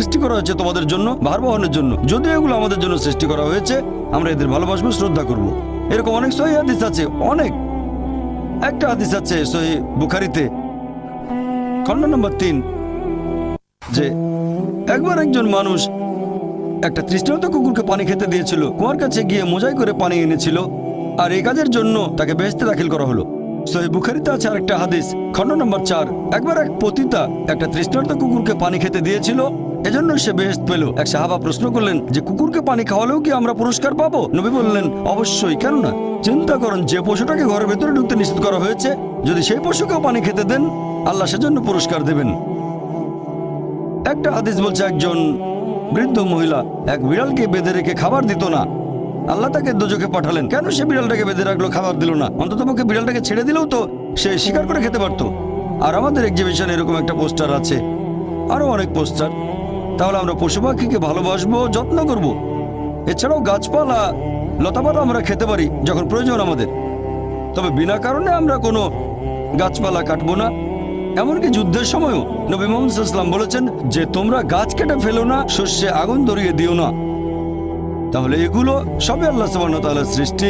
সৃষ্টি করা হয়েছে তোমাদের জন্য, ভার বহনের জন্য। যদিও এগুলো আমাদের জন্য সৃষ্টি করা হয়েছে, আমরা এদের ভালোবাসবো, শ্রদ্ধা করব। এরকম অনেক সহিহ হাদিস আছে, অনেক। একটা হাদিস আছে সহিহ বুখারীতে, খণ্ড নম্বর 3, যে একবার একজন মানুষ একটা তৃষ্ণার্ত কুকুরকে পানি খেতে দিয়েছিল। কুয়ার কাছে গিয়ে মোজাই করে পানি এনেছিল, আর এই কাজের জন্য তাকে বেহেশতে দাখিল করা হলো। সহিহ বুখারীতে আছে আরেকটা হাদিস, খণ্ড নম্বর 4, একবার এক পতিতা একটা তৃষ্ণার্ত কুকুরকে পানি খেতে দিয়েছিল, এজন্য সে বেহেশত পেল। এক সাহাবা প্রশ্ন করলেন যে কুকুরকে পানি খাওয়ালেও কি আমরা পুরস্কার পাবো? নবী বললেন, অবশ্যই, কেন না। চিন্তা করেন, যে পশুটাকে ঘরের ভেতরে ঢুকতে নিষেধ করা হয়েছে, যদি সেই পশুকেও পানি খেতে দেন, আল্লাহ সেজন্য পুরস্কার দেবেন। একটা হাদিস বলছে একজন বৃদ্ধ মহিলা এক বিড়ালকে বেঁধে রেখে খাবার দিত না, আল্লাহ তাকে দোজখে পাঠালেন। কেন সে বিড়ালটাকে বেঁধে রাখলো, খাবার দিল না? অন্ততপক্ষে বিড়ালটাকে ছেড়ে দিলেও তো সে শিকার করে খেতে পারতো। আর আমাদের এক্সিবিশনে এরকম একটা পোস্টার আছে, আরো অনেক পোস্টার। তাহলে আমরা পশু পাখিকে ভালোবাসবো, যত্ন করব। এছাড়াও গাছপালা লতাপাতা আমরা খেতে পারি যখন প্রয়োজন আমাদের, তবে বিনা কারণে আমরা কোনো গাছপালা কাটবো না। এমনকি যুদ্ধের সময়ও নবী মুহাম্মদ সাল্লাল্লাহু আলাইহি ওয়াসাল্লাম বলেছেন যে তোমরা গাছ কেটে ফেলো না, শস্যে আগুন ধরিয়ে দিও না। তাহলে এগুলো সবই আল্লাহ সুবহানাহু ওয়া তাআলার সৃষ্টি।